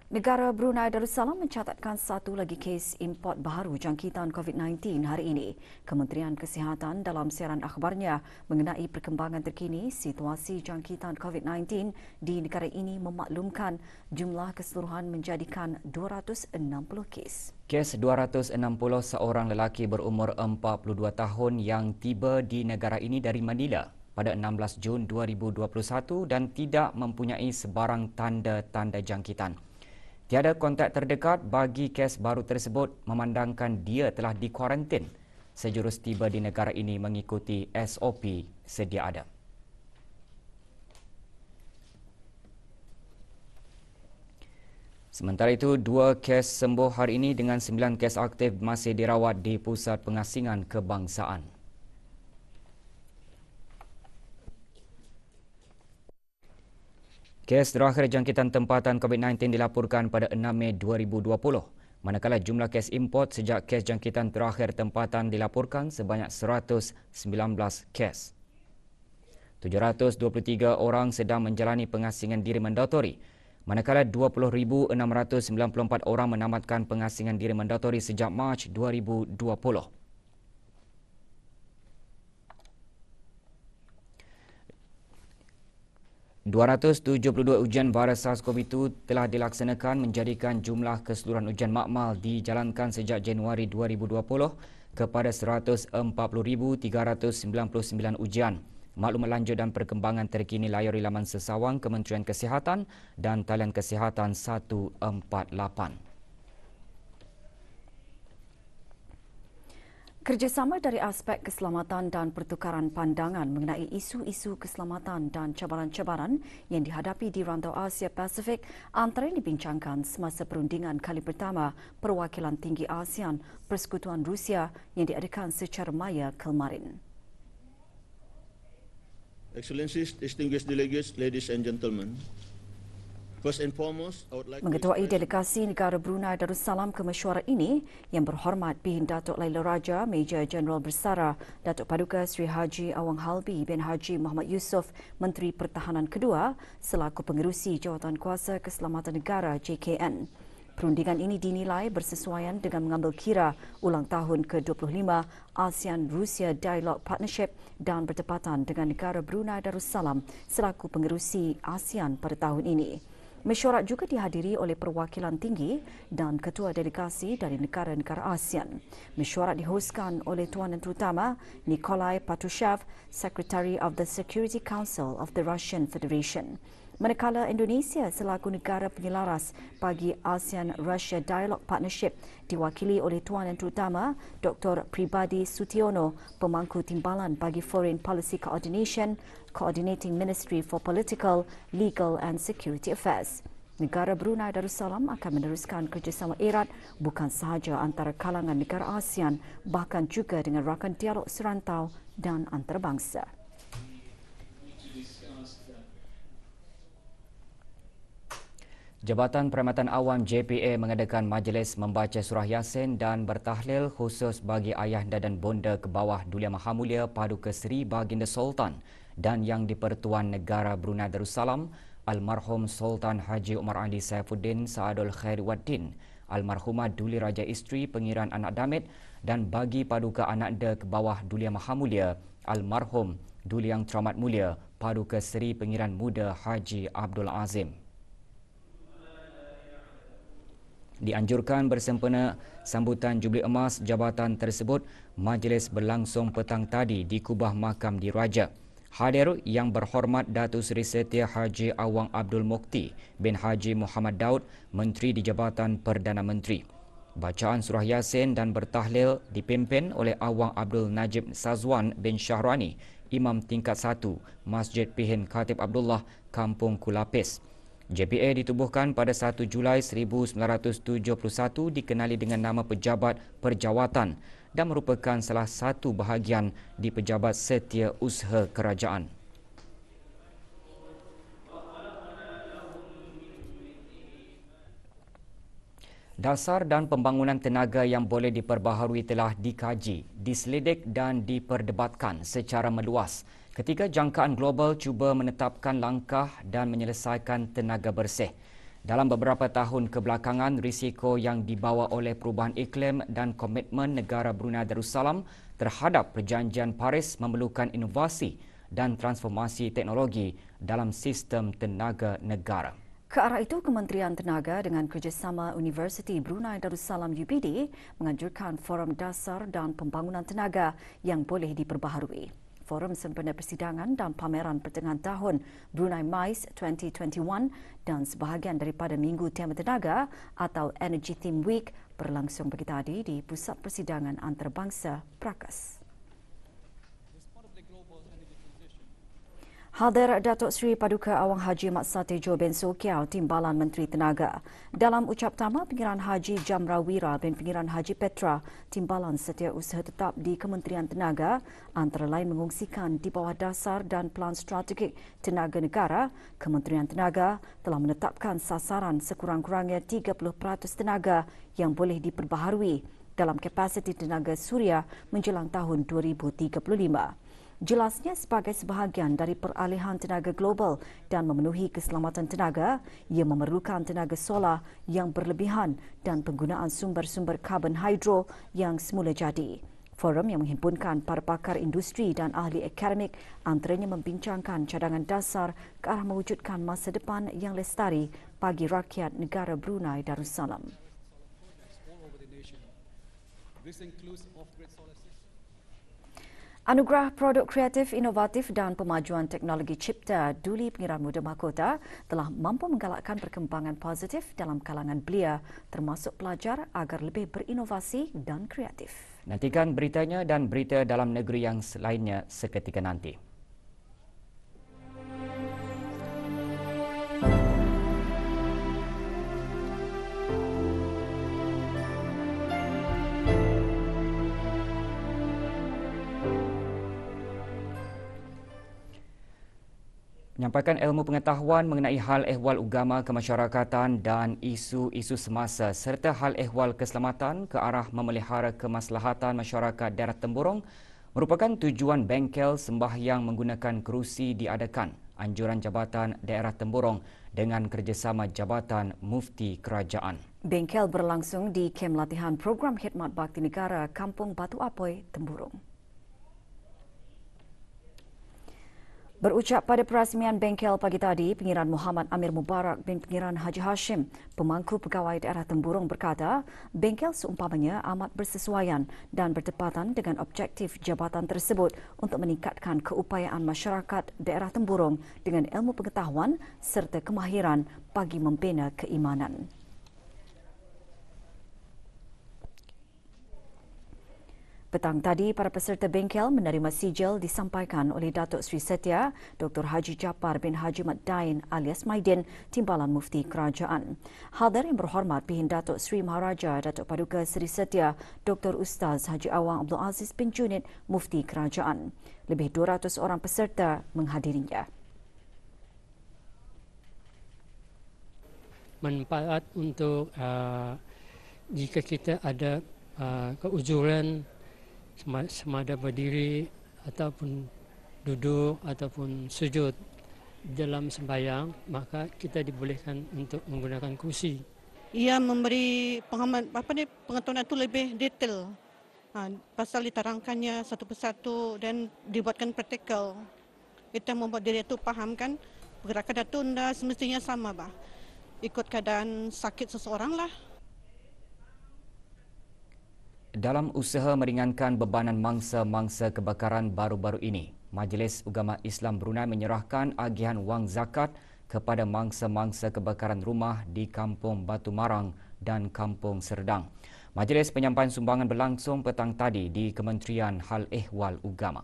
Negara Brunei Darussalam mencatatkan satu lagi kes import baharu jangkitan COVID-19 hari ini. Kementerian Kesihatan dalam siaran akhbarnya mengenai perkembangan terkini situasi jangkitan COVID-19 di negara ini memaklumkan jumlah keseluruhan menjadikan 260 kes. Kes 260 seorang lelaki berumur 42 tahun yang tiba di negara ini dari Manila pada 16 Jun 2021 dan tidak mempunyai sebarang tanda-tanda jangkitan. Tiada kontak terdekat bagi kes baru tersebut memandangkan dia telah dikuarantin sejurus tiba di negara ini mengikuti SOP sedia ada. Sementara itu, 2 kes sembuh hari ini dengan 9 kes aktif masih dirawat di Pusat Pengasingan Kebangsaan. Kes terakhir jangkitan tempatan COVID-19 dilaporkan pada 6 Mei 2020, manakala jumlah kes import sejak kes jangkitan terakhir tempatan dilaporkan sebanyak 119 kes. 723 orang sedang menjalani pengasingan diri mandatori, manakala 20,694 orang menamatkan pengasingan diri mandatori sejak Mac 2020. ...272 ujian virus SARS-CoV-2 telah dilaksanakan menjadikan jumlah keseluruhan ujian makmal dijalankan sejak Januari 2020 kepada 140,399 ujian. Maklumat lanjut dan perkembangan terkini layari laman sesawang Kementerian Kesihatan dan talian Kesihatan 148. Kerjasama dari aspek keselamatan dan pertukaran pandangan mengenai isu-isu keselamatan dan cabaran-cabaran yang dihadapi di rantau Asia Pasifik antara dibincangkan semasa perundingan kali pertama Perwakilan Tinggi ASEAN Persekutuan Rusia yang diadakan secara maya kemarin. Excellencies, distinguished delegates, ladies and gentlemen. First and foremost, I would like Mengetuai delegasi negara Brunei Darussalam ke mesyuarat ini yang berhormat Bin Datuk Laila Raja, Major Jeneral Bersara Datuk Paduka Sri Haji Awang Halbi bin Haji Muhammad Yusof, Menteri Pertahanan kedua selaku pengerusi Jawatankuasa Keselamatan Negara JKN. Perundingan ini dinilai bersesuaian dengan mengambil kira ulang tahun ke-25 ASEAN-Rusia Dialogue Partnership dan bertepatan dengan negara Brunei Darussalam selaku pengerusi ASEAN pada tahun ini. Mesyuarat juga dihadiri oleh perwakilan tinggi dan ketua delegasi dari negara-negara ASEAN. Mesyuarat dihoskan oleh Tuan dan Terutama Nikolai Patrushev, Secretary of the Security Council of the Russian Federation. Manakala Indonesia selaku negara penyelaras bagi ASEAN-Russia Dialogue Partnership diwakili oleh Tuan dan Terutama Dr. Pribadi Sutiono, Pemangku Timbalan bagi Foreign Policy Coordination, Coordinating Ministry for Political, Legal and Security Affairs. Negara Brunei Darussalam akan meneruskan kerjasama erat bukan sahaja antara kalangan negara ASEAN, bahkan juga dengan rakan dialog serantau dan antarabangsa. Jabatan Perkhidmatan Awam JPA mengadakan majlis membaca surah Yasin dan bertahlil khusus bagi ayahanda dan bonda ke bawah Duli Maha Mulia Paduka Seri Baginda Sultan dan Yang di-Pertuan Negara Brunei Darussalam Almarhum Sultan Haji Umar Ali Saifuddin Saadul Khair Waddin, Almarhumah Duli Raja Isteri Pengiran Anak Damit dan bagi Paduka Ananda ke bawah Duli Maha Mulia Almarhum Duli Yang Teramat Mulia Paduka Seri Pengiran Muda Haji Abdul Azim. Dianjurkan bersempena sambutan Jubli Emas jabatan tersebut, majlis berlangsung petang tadi di Kubah Makam Diraja. Hadir Yang Berhormat Datuk Seri Setia Haji Awang Abdul Mukti bin Haji Muhammad Daud, Menteri di Jabatan Perdana Menteri. Bacaan surah Yasin dan bertahlil dipimpin oleh Awang Abdul Najib Sazwan bin Syahrani, Imam Tingkat 1, Masjid Pihin Khatib Abdullah, Kampung Kulapis. JPA ditubuhkan pada 1 Julai 1971, dikenali dengan nama Pejabat Perjawatan dan merupakan salah satu bahagian di Pejabat Setia Usaha Kerajaan. Dasar dan pembangunan tenaga yang boleh diperbaharui telah dikaji, diselidik dan diperdebatkan secara meluas ketika jangkaan global cuba menetapkan langkah dan menyelesaikan tenaga bersih. Dalam beberapa tahun kebelakangan, risiko yang dibawa oleh perubahan iklim dan komitmen negara Brunei Darussalam terhadap Perjanjian Paris memerlukan inovasi dan transformasi teknologi dalam sistem tenaga negara. Ke arah itu, Kementerian Tenaga dengan kerjasama Universiti Brunei Darussalam UBD menganjurkan Forum Dasar dan Pembangunan Tenaga yang boleh diperbaharui. Forum sempena persidangan dan pameran pertengahan tahun Brunei MICE 2021 dan sebahagian daripada Minggu Tema Tenaga atau Energy Theme Week berlangsung pagi tadi di Pusat Persidangan Antarabangsa Prakas. Hadir Datuk Seri Paduka Awang Haji Mat Satejo bin Sokiau, Timbalan Menteri Tenaga. Dalam ucap tama, Pengiran Haji Jamrawira bin Pengiran Haji Petra, Timbalan Setiausaha Tetap di Kementerian Tenaga, antara lain mengungsikan di bawah dasar dan Pelan Strategik Tenaga Negara, Kementerian Tenaga telah menetapkan sasaran sekurang-kurangnya 30% tenaga yang boleh diperbaharui dalam kapasiti tenaga suria menjelang tahun 2035. Jelasnya sebagai sebahagian dari peralihan tenaga global dan memenuhi keselamatan tenaga, ia memerlukan tenaga solar yang berlebihan dan penggunaan sumber-sumber karbon hidro yang semula jadi. Forum yang menghimpunkan para pakar industri dan ahli akademik antaranya membincangkan cadangan dasar ke arah mewujudkan masa depan yang lestari bagi rakyat negara Brunei Darussalam. Anugerah Produk Kreatif Inovatif dan Pemajuan Teknologi Cipta Duli Pengiran Muda Mahkota telah mampu menggalakkan perkembangan positif dalam kalangan belia termasuk pelajar agar lebih berinovasi dan kreatif. Nantikan beritanya dan berita dalam negeri yang lainnya seketika nanti. Menyampaikan ilmu pengetahuan mengenai hal ehwal agama kemasyarakatan dan isu-isu semasa serta hal ehwal keselamatan ke arah memelihara kemaslahatan masyarakat daerah Temburong merupakan tujuan bengkel sembahyang menggunakan kerusi diadakan anjuran Jabatan Daerah Temburong dengan kerjasama Jabatan Mufti Kerajaan. Bengkel berlangsung di kem latihan program khidmat bakti negara Kampung Batu Apoi, Temburong. Berucap pada perasmian bengkel pagi tadi, Pengiran Muhammad Amir Mubarak bin Pengiran Haji Hashim, Pemangku Pegawai Daerah Temburong berkata, bengkel seumpamanya amat bersesuaian dan bertepatan dengan objektif jabatan tersebut untuk meningkatkan keupayaan masyarakat daerah Temburong dengan ilmu pengetahuan serta kemahiran bagi membina keimanan. Petang tadi, para peserta bengkel menerima sijil disampaikan oleh Datuk Seri Setia, Dr. Haji Japar bin Haji Mat Dain alias Maidin, Timbalan Mufti Kerajaan. Hadir yang berhormat Pihin Datuk Seri Maharaja Datuk Paduka Seri Setia, Dr. Ustaz Haji Awang Abdul Aziz bin Junid, Mufti Kerajaan. Lebih 200 orang peserta menghadirinya. Manfaat untuk jika kita ada keujuran semada berdiri ataupun duduk ataupun sujud dalam sembahyang, maka kita dibolehkan untuk menggunakan kursi. Ia memberi pengetahuan itu lebih detail. Pasal diterangkannya satu persatu dan dibuatkan praktikal. Itu membuat diri itu fahamkan pergerakan itu tidak semestinya sama, bah. Ikut keadaan sakit seseorang lah. Dalam usaha meringankan bebanan mangsa-mangsa kebakaran baru-baru ini, Majlis Ugama Islam Brunei menyerahkan agihan wang zakat kepada mangsa-mangsa kebakaran rumah di Kampung Batu Marang dan Kampung Serdang. Majlis penyampaian sumbangan berlangsung petang tadi di Kementerian Hal Ehwal Ugama.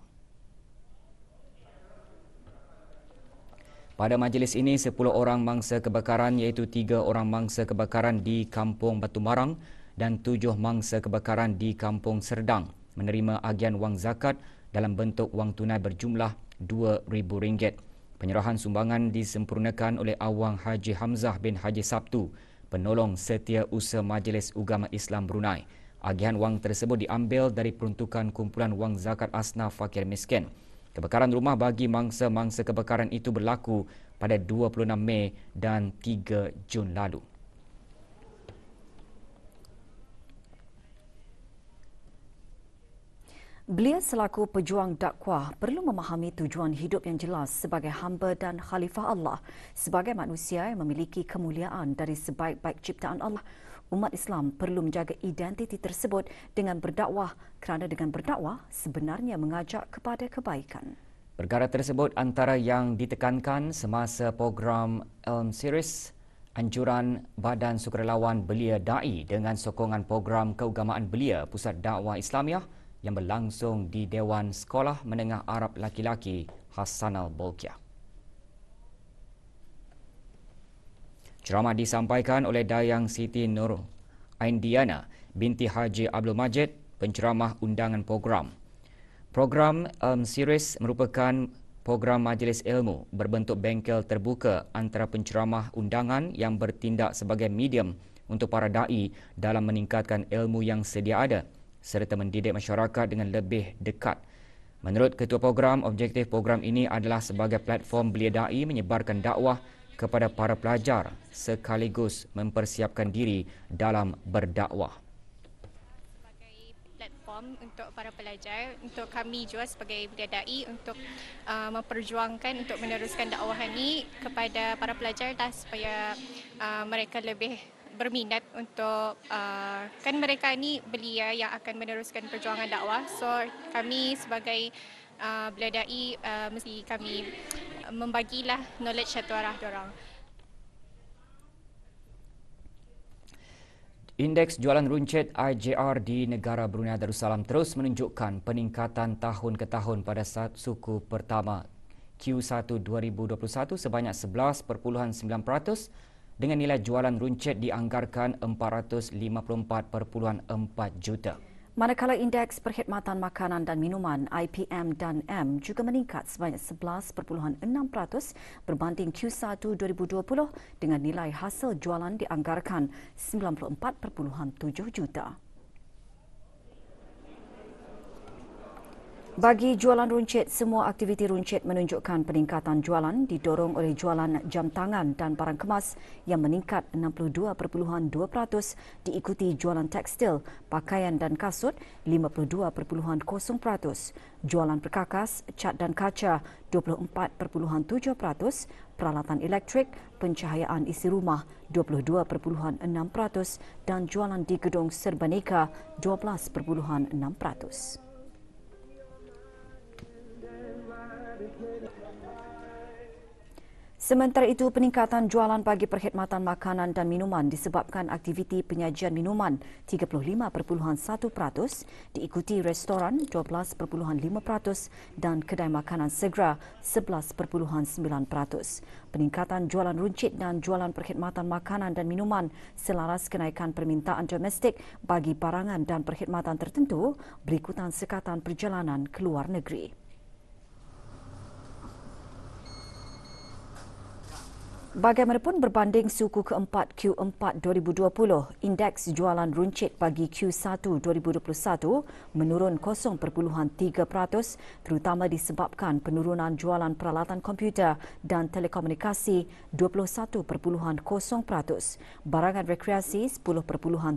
Pada majlis ini, 10 orang mangsa kebakaran iaitu 3 orang mangsa kebakaran di Kampung Batu Marang dan 7 mangsa kebakaran di Kampung Serdang menerima agihan wang zakat dalam bentuk wang tunai berjumlah RM2,000. Penyerahan sumbangan disempurnakan oleh Awang Haji Hamzah bin Haji Sabtu, penolong Setiausaha Majlis Ugama Islam Brunei. Agihan wang tersebut diambil dari peruntukan kumpulan wang zakat asnaf fakir miskin. Kebakaran rumah bagi mangsa-mangsa kebakaran itu berlaku pada 26 Mei dan 3 Jun lalu. Belia selaku pejuang dakwah perlu memahami tujuan hidup yang jelas sebagai hamba dan khalifah Allah. Sebagai manusia yang memiliki kemuliaan dari sebaik-baik ciptaan Allah, umat Islam perlu menjaga identiti tersebut dengan berdakwah kerana dengan berdakwah sebenarnya mengajak kepada kebaikan. Perkara tersebut antara yang ditekankan semasa program Elm Series, anjuran Badan Sukarelawan Belia Da'i dengan sokongan program Keagamaan Belia Pusat Dakwah Islamiah yang berlangsung di Dewan Sekolah Menengah Arab Laki-Laki Hassanal Bolkiah. Ceramah disampaikan oleh Dayang Siti Nur Aindiana binti Haji Abdul Majid, penceramah undangan program. Program Series merupakan program majlis ilmu berbentuk bengkel terbuka antara penceramah undangan yang bertindak sebagai medium untuk para da'i dalam meningkatkan ilmu yang sedia ada serta mendidik masyarakat dengan lebih dekat. Menurut Ketua Program, objektif program ini adalah sebagai platform Belia Da'i menyebarkan dakwah kepada para pelajar sekaligus mempersiapkan diri dalam berdakwah. Sebagai platform untuk para pelajar, untuk kami juga sebagai Belia Da'i untuk memperjuangkan untuk meneruskan dakwah ini kepada para pelajar supaya mereka lebih berminat untuk kan mereka ni belia yang akan meneruskan perjuangan dakwah. So kami sebagai Belia Da'i mesti kami membagilah knowledge satu arah diorang. Indeks jualan runcit IJR di negara Brunei Darussalam terus menunjukkan peningkatan tahun ke tahun pada suku pertama Q1 2021 sebanyak 11.9%. Dengan nilai jualan runcit dianggarkan 454.4 juta. Manakala indeks perkhidmatan makanan dan minuman IPM dan M juga meningkat sebanyak 11.6% berbanding Q1 2020 dengan nilai hasil jualan dianggarkan 94.7 juta. Bagi jualan runcit, semua aktiviti runcit menunjukkan peningkatan jualan didorong oleh jualan jam tangan dan barang kemas yang meningkat 62.2%, diikuti jualan tekstil, pakaian dan kasut 52.0%, jualan perkakas, cat dan kaca 24.7%, peralatan elektrik, pencahayaan isi rumah 22.6% dan jualan di gedung serbaneka 12.6%. Sementara itu, peningkatan jualan bagi perkhidmatan makanan dan minuman disebabkan aktiviti penyajian minuman 35.1%, diikuti restoran 12.5% dan kedai makanan segera 11.9%. Peningkatan jualan runcit dan jualan perkhidmatan makanan dan minuman selaras kenaikan permintaan domestik bagi barangan dan perkhidmatan tertentu berikutan sekatan perjalanan ke luar negeri. Bagaimanapun berbanding suku keempat Q4 2020, indeks jualan runcit bagi Q1 2021 menurun 0.3% terutama disebabkan penurunan jualan peralatan komputer dan telekomunikasi 21.0%, barangan rekreasi 10.7%,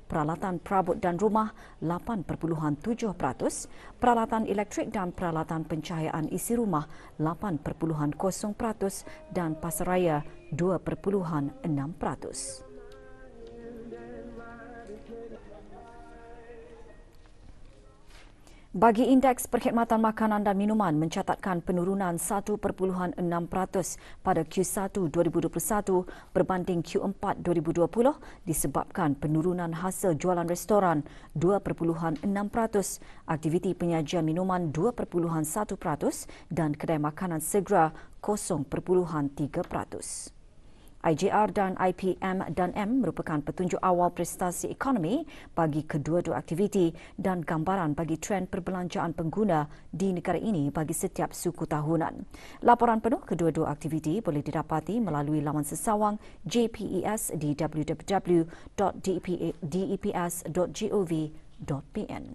peralatan perabot dan rumah 8.7%, peralatan elektrik dan peralatan pencahayaan isi rumah 8.0% dan pasaraya 2.6%. Bagi indeks perkhidmatan makanan dan minuman mencatatkan penurunan 1.6% pada Q1 2021 berbanding Q4 2020 disebabkan penurunan hasil jualan restoran 2.6%, aktiviti penyajian minuman 2.1% dan kedai makanan segera 0.3%. IJR dan IPM dan M merupakan petunjuk awal prestasi ekonomi bagi kedua-dua aktiviti dan gambaran bagi trend perbelanjaan pengguna di negara ini bagi setiap suku tahunan. Laporan penuh kedua-dua aktiviti boleh didapati melalui laman sesawang JPES di www.deps.gov.pn.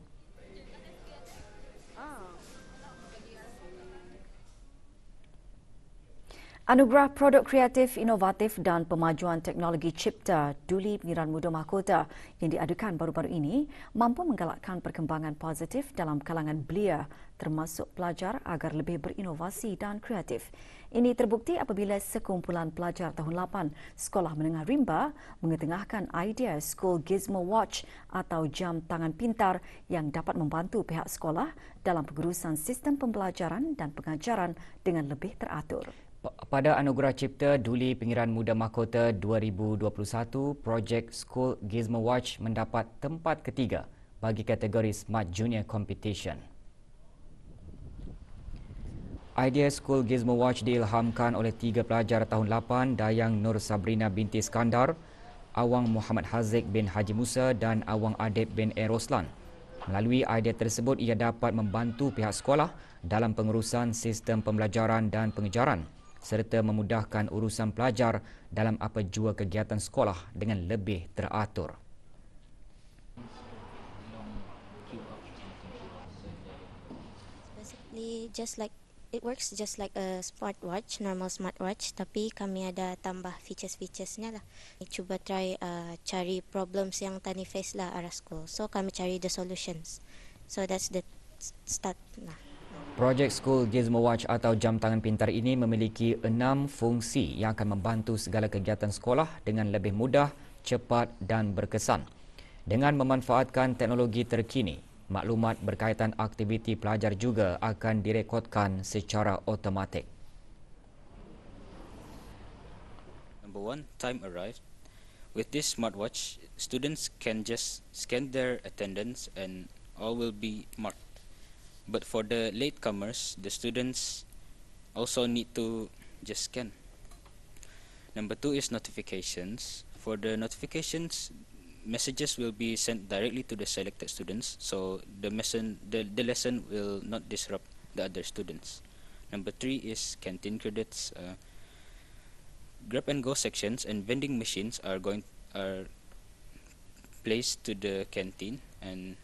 Anugerah Produk Kreatif Inovatif dan Pemajuan Teknologi Cipta Duli Pengiran Muda Mahkota yang diadukan baru-baru ini mampu menggalakkan perkembangan positif dalam kalangan belia termasuk pelajar agar lebih berinovasi dan kreatif. Ini terbukti apabila sekumpulan pelajar tahun 8 Sekolah Menengah Rimba mengetengahkan idea School Gizmo Watch atau jam tangan pintar yang dapat membantu pihak sekolah dalam pengurusan sistem pembelajaran dan pengajaran dengan lebih teratur. Pada Anugerah Cipta Duli Pengiran Muda Mahkota 2021, projek School Gizmo Watch mendapat tempat ketiga bagi kategori Smart Junior Competition. Idea School Gizmo Watch diilhamkan oleh 3 pelajar tahun 8, Dayang Nur Sabrina binti Skandar, Awang Muhammad Haziq bin Haji Musa dan Awang Adib bin Roslan. Melalui idea tersebut, ia dapat membantu pihak sekolah dalam pengurusan sistem pembelajaran dan pengejaran serta memudahkan urusan pelajar dalam apa jua kegiatan sekolah dengan lebih teratur. Basically, it works just like a smartwatch, normal smartwatch, tapi kami ada tambah features-featuresnya lah. Cuba try cari problems yang Tani face lah arah school. So kami cari the solutions. So that's the start lah. Projek School Gizmo Watch atau jam tangan pintar ini memiliki 6 fungsi yang akan membantu segala kegiatan sekolah dengan lebih mudah, cepat dan berkesan. Dengan memanfaatkan teknologi terkini, maklumat berkaitan aktiviti pelajar juga akan direkodkan secara automatik. Number 1, time arrived. With this smartwatch, students can just scan their attendance and all will be marked. But for the latecomers, the students also need to just scan. Number 2 is notifications. For the notifications, messages will be sent directly to the selected students, so the lesson will not disrupt the other students. Number 3 is canteen credits. Grab and go sections and vending machines are placed to the canteen, and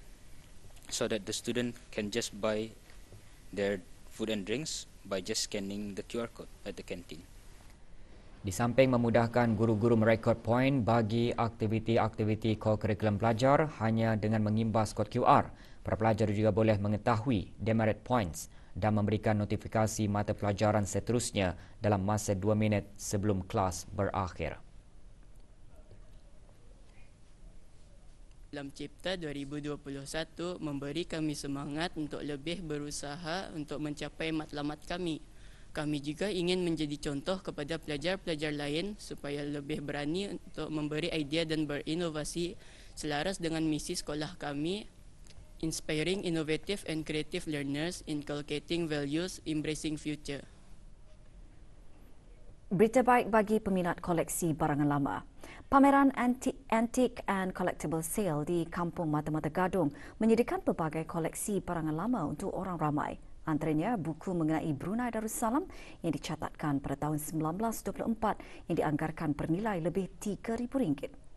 so that the student can just buy their food and drinks by just scanning the QR code at the canteen. Di samping memudahkan guru-guru merekod poin bagi aktiviti-aktiviti co-curriculum pelajar hanya dengan mengimbas kod QR, para pelajar juga boleh mengetahui demerit points dan memberikan notifikasi mata pelajaran seterusnya dalam masa 2 minit sebelum kelas berakhir. Dalam Cipta 2021 memberi kami semangat untuk lebih berusaha untuk mencapai matlamat kami. Kami juga ingin menjadi contoh kepada pelajar-pelajar lain supaya lebih berani untuk memberi idea dan berinovasi selaras dengan misi sekolah kami, inspiring innovative and creative learners, inculcating values, embracing future. Berita baik bagi peminat koleksi barangan lama. Pameran Antique and Collectible Sale di Kampung Mata-Mata Gadong menyediakan pelbagai koleksi barangan lama untuk orang ramai. Antaranya buku mengenai Brunei Darussalam yang dicatatkan pada tahun 1924 yang dianggarkan bernilai lebih RM3,000.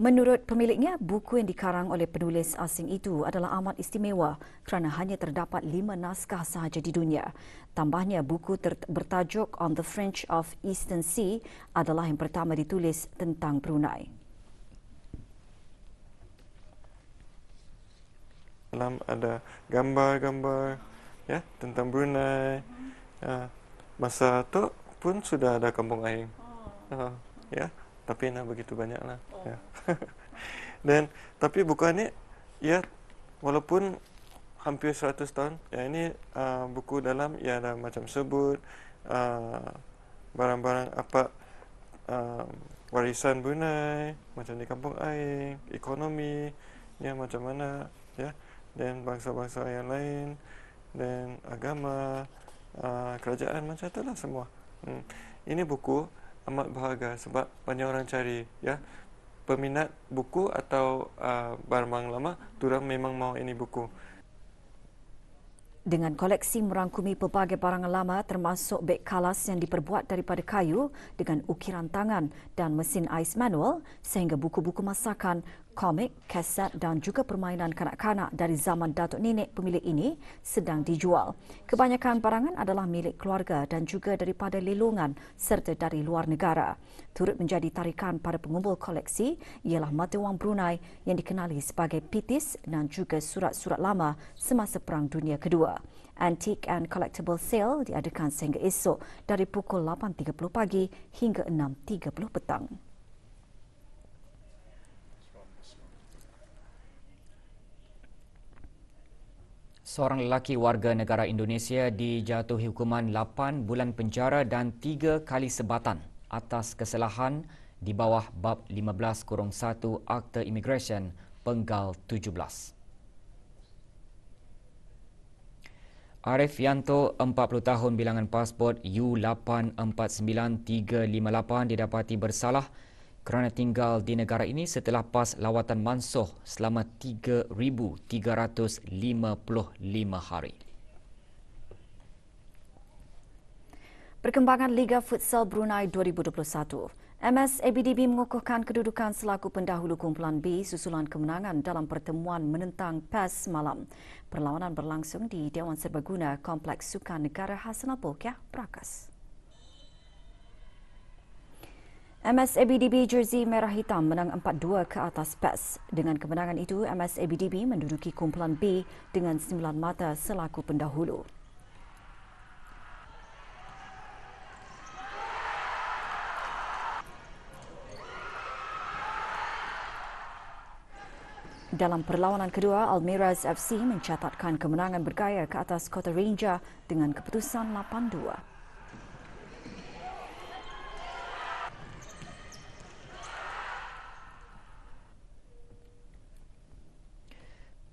Menurut pemiliknya, buku yang dikarang oleh penulis asing itu adalah amat istimewa kerana hanya terdapat 5 naskah sahaja di dunia. Tambahnya, buku bertajuk On the Fringe of Eastern Sea adalah yang pertama ditulis tentang Brunei. Dalam ada gambar-gambar ya tentang Brunei. Masa tu pun sudah ada kampung air. Ya, tapi nak begitu banyaklah. Ya. Dan tapi buku ni ya walaupun hampir 100 tahun, ya ini buku dalam ya ada macam sebut barang-barang apa warisan Brunei, macam di kampung air, ekonomi ya macam mana ya, dan bangsa-bangsa yang lain, dan agama, kerajaan macam itulah semua. Ini buku amat berharga sebab banyak orang cari ya. Peminat buku atau barang lama, diorang memang mahu ini buku. Dengan koleksi merangkumi pelbagai barangan lama termasuk beg kalas yang diperbuat daripada kayu dengan ukiran tangan dan mesin ais manual sehingga buku-buku masakan, Komik, kaset dan juga permainan kanak-kanak dari zaman datuk nenek pemilik ini sedang dijual. Kebanyakan barangan adalah milik keluarga dan juga daripada lelongan serta dari luar negara. Turut menjadi tarikan pada pengumpul koleksi ialah mata wang Brunei yang dikenali sebagai pitis dan juga surat-surat lama semasa Perang Dunia Kedua. Antique and Collectible Sale diadakan sehingga esok dari pukul 8.30 pagi hingga 6.30 petang. Seorang lelaki warga negara Indonesia dijatuhi hukuman 8 bulan penjara dan 3 kali sebatan atas kesalahan di bawah bab 15-1 Akta Imigresen Penggal 17. Arif Yanto, 40 tahun, bilangan pasport U849358 didapati bersalah kerana tinggal di negara ini setelah PAS lawatan mansuh selama 3,355 hari. Perkembangan Liga Futsal Brunei 2021. MS ABDB mengukuhkan kedudukan selaku pendahulu kumpulan B susulan kemenangan dalam pertemuan menentang PAS semalam. Perlawanan berlangsung di Dewan Serbaguna Kompleks Sukan Negara Hassanal Bolkiah, Brakas. MS ABDB jersey merah hitam menang 4-2 ke atas PAS. Dengan kemenangan itu, MS ABDB menduduki kumpulan B dengan 9 mata selaku pendahulu. Dalam perlawanan kedua, Almiraz FC mencatatkan kemenangan bergaya ke atas Kota Ranger dengan keputusan 8-2.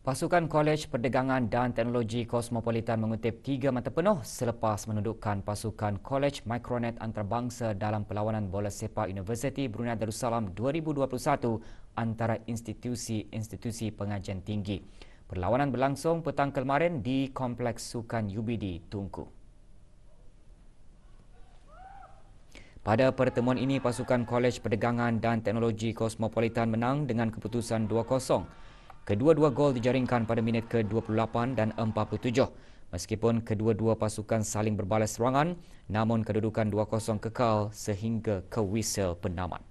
Pasukan Kolej Perdagangan dan Teknologi Kosmopolitan mengutip 3 mata penuh selepas menundukkan pasukan Kolej Micronet Antarabangsa dalam perlawanan bola sepak Universiti Brunei Darussalam 2021 antara institusi-institusi pengajian tinggi. Perlawanan berlangsung petang kemarin di Kompleks Sukan UBD Tunku. Pada pertemuan ini, pasukan Kolej Perdagangan dan Teknologi Kosmopolitan menang dengan keputusan 2-0. Kedua-dua gol dijaringkan pada minit ke-28 dan 47. Meskipun kedua-dua pasukan saling berbalas serangan, namun kedudukan 2-0 kekal sehingga ke whistle penamat.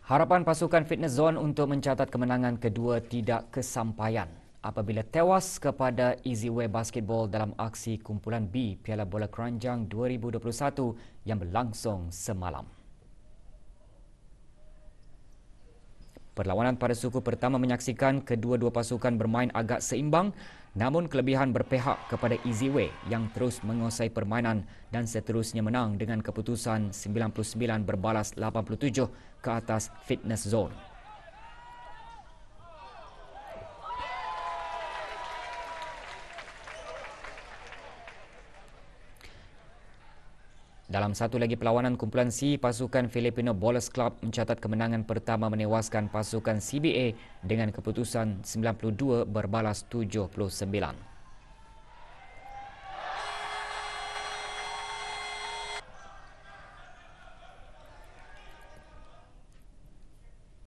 Harapan pasukan Fitness Zone untuk mencatat kemenangan kedua tidak kesampaian apabila tewas kepada Easyway Basketball dalam aksi kumpulan B Piala Bola Keranjang 2021 yang berlangsung semalam. Perlawanan pada suku pertama menyaksikan kedua-dua pasukan bermain agak seimbang, namun kelebihan berpihak kepada Easyway yang terus menguasai permainan dan seterusnya menang dengan keputusan 99 berbalas 87 ke atas Fitness Zone. Dalam satu lagi perlawanan kumpulan C, pasukan Filipino Bowlers Club mencatat kemenangan pertama menewaskan pasukan CBA dengan keputusan 92 berbalas 79.